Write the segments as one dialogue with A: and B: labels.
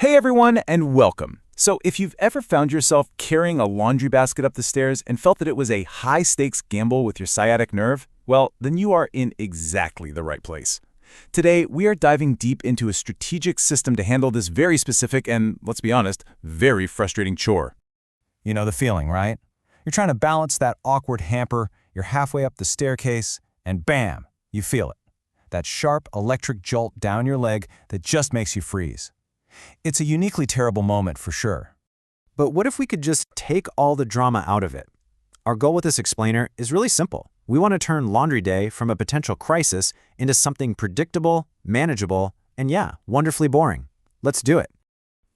A: Hey everyone, and welcome. So if you've ever found yourself carrying a laundry basket up the stairs and felt that it was a high-stakes gamble with your sciatic nerve, well, then you are in exactly the right place. Today, we are diving deep into a strategic system to handle this very specific and, let's be honest, very frustrating chore.
B: You know the feeling, right? You're trying to balance that awkward hamper, you're halfway up the staircase, and bam, you feel it. That sharp electric jolt down your leg that just makes you freeze. It's a uniquely terrible moment for sure.
C: But what if we could just take all the drama out of it? Our goal with this explainer is really simple. We want to turn laundry day from a potential crisis into something predictable, manageable, and wonderfully boring. Let's do it.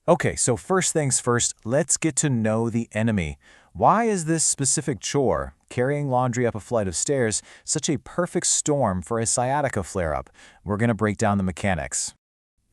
A: Okay, so first things first, let's get to know the enemy. Why is this specific chore, carrying laundry up a flight of stairs, such a perfect storm for a sciatica flare-up? We're going to break down the mechanics.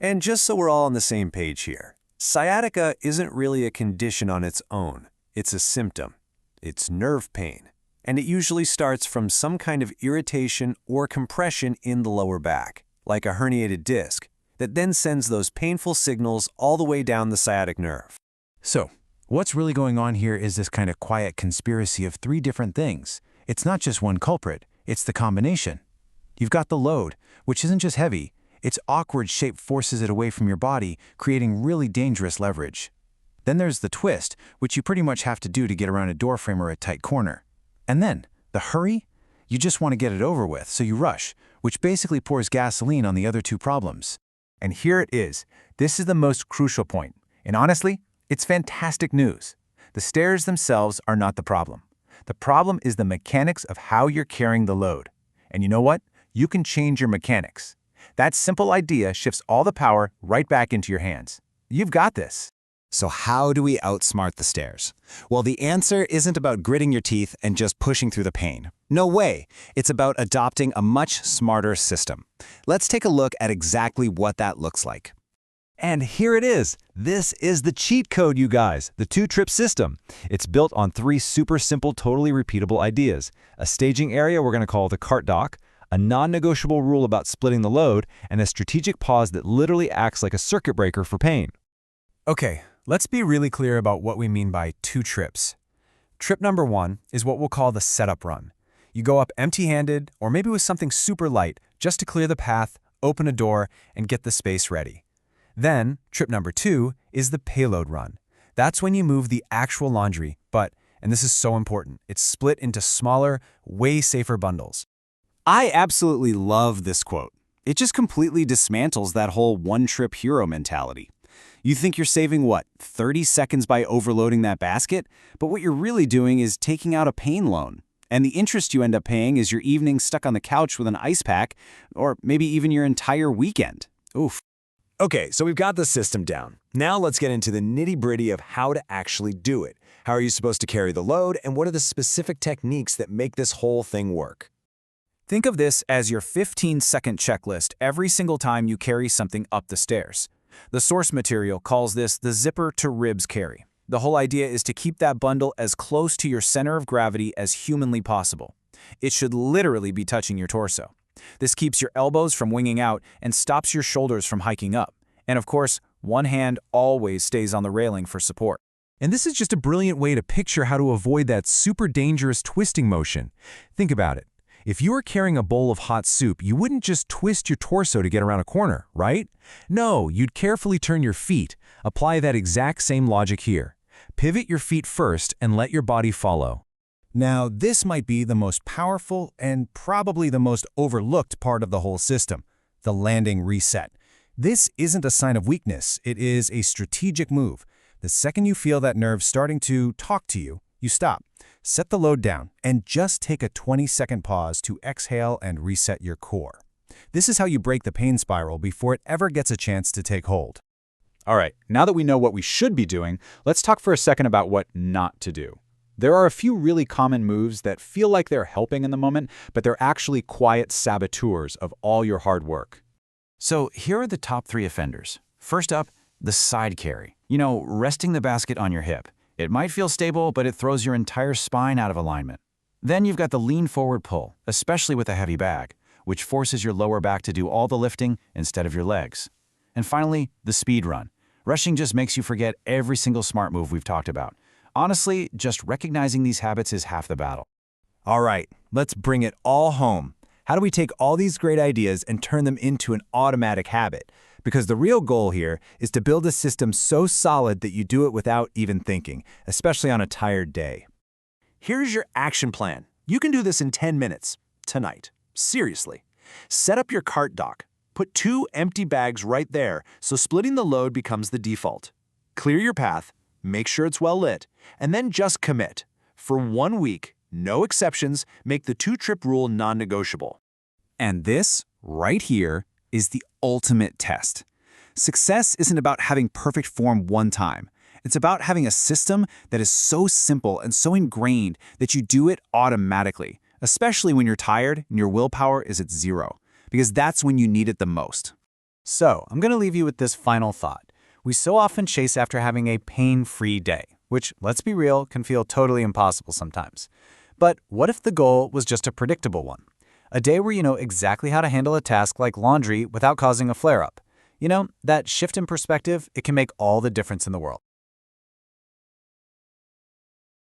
C: And just so we're all on the same page here, sciatica isn't really a condition on its own. It's a symptom. It's nerve pain. And it usually starts from some kind of irritation or compression in the lower back, like a herniated disc, that then sends those painful signals all the way down the sciatic nerve.
A: So, what's really going on here is this kind of quiet conspiracy of three different things. It's not just one culprit, it's the combination. You've got the load, which isn't just heavy. Its awkward shape forces it away from your body, creating really dangerous leverage. Then there's the twist, which you pretty much have to do to get around a door frame or a tight corner. And then, the hurry? You just want to get it over with, so you rush, which basically pours gasoline on the other two problems.
B: And here it is. This is the most crucial point. And honestly, it's fantastic news. The stairs themselves are not the problem. The problem is the mechanics of how you're carrying the load. And you know what? You can change your mechanics. That simple idea shifts all the power right back into your hands. You've got this.
D: So how do we outsmart the stairs? Well, the answer isn't about gritting your teeth and just pushing through the pain. No way. It's about adopting a much smarter system. Let's take a look at exactly what that looks like.
B: And here it is. This is the cheat code, you guys, the two-trip system. It's built on three super simple, totally repeatable ideas. A staging area we're going to call the cart dock, a non-negotiable rule about splitting the load, and a strategic pause that literally acts like a circuit breaker for pain. Okay, let's be really clear about what we mean by two trips. Trip number one is what we'll call the setup run. You go up empty-handed, or maybe with something super light, just to clear the path, open a door, and get the space ready. Then, trip number two is the payload run. That's when you move the actual laundry, but, and this is so important, it's split into smaller, way safer bundles.
D: I absolutely love this quote. It just completely dismantles that whole one-trip hero mentality. You think you're saving, 30 seconds by overloading that basket? But what you're really doing is taking out a pain loan. And the interest you end up paying is your evening stuck on the couch with an ice pack, or maybe even your entire weekend. Oof.
B: Okay, so we've got the system down. Now let's get into the nitty-gritty of how to actually do it. How are you supposed to carry the load, and what are the specific techniques that make this whole thing work? Think of this as your 15-second checklist every single time you carry something up the stairs. The source material calls this the zipper to ribs carry. The whole idea is to keep that bundle as close to your center of gravity as humanly possible. It should literally be touching your torso. This keeps your elbows from winging out and stops your shoulders from hiking up. And of course, one hand always stays on the railing for support. And this is just a brilliant way to picture how to avoid that super dangerous twisting motion. Think about it. If you were carrying a bowl of hot soup, you wouldn't just twist your torso to get around a corner, right? No, you'd carefully turn your feet. Apply that exact same logic here. Pivot your feet first and let your body follow. Now, this might be the most powerful and probably the most overlooked part of the whole system, the landing reset. This isn't a sign of weakness, it is a strategic move. The second you feel that nerve starting to talk to you, you stop. Set the load down and just take a 20-second pause to exhale and reset your core. This is how you break the pain spiral before it ever gets a chance to take hold.
A: All right, now that we know what we should be doing, let's talk for a second about what not to do. There are a few really common moves that feel like they're helping in the moment, but they're actually quiet saboteurs of all your hard work.
E: So here are the top three offenders. First up, the side carry. Resting the basket on your hip. It might feel stable, but it throws your entire spine out of alignment. Then you've got the lean forward pull, especially with a heavy bag, which forces your lower back to do all the lifting instead of your legs. And finally, the speed run, Rushing just makes you forget every single smart move we've talked about. Honestly, just recognizing these habits is half the battle.
A: All right, let's bring it all home. How do we take all these great ideas and turn them into an automatic habit? Because the real goal here is to build a system so solid that you do it without even thinking, especially on a tired day.
C: Here's your action plan. You can do this in 10 minutes, tonight. Seriously. Set up your cart dock. Put 2 empty bags right there so splitting the load becomes the default. Clear your path, make sure it's well lit, and then just commit. For 1 week, no exceptions, make the 2-trip rule non-negotiable.
D: And this, right here, is the ultimate test. Success isn't about having perfect form one time. It's about having a system that is so simple and so ingrained that you do it automatically, especially when you're tired and your willpower is at 0, because that's when you need it the most.
B: So, I'm going to leave you with this final thought. We so often chase after having a pain-free day, which, let's be real, can feel totally impossible sometimes. But what if the goal was just a predictable one? A day where you know exactly how to handle a task like laundry without causing a flare-up. You know, that shift in perspective, it can make all the difference in the world.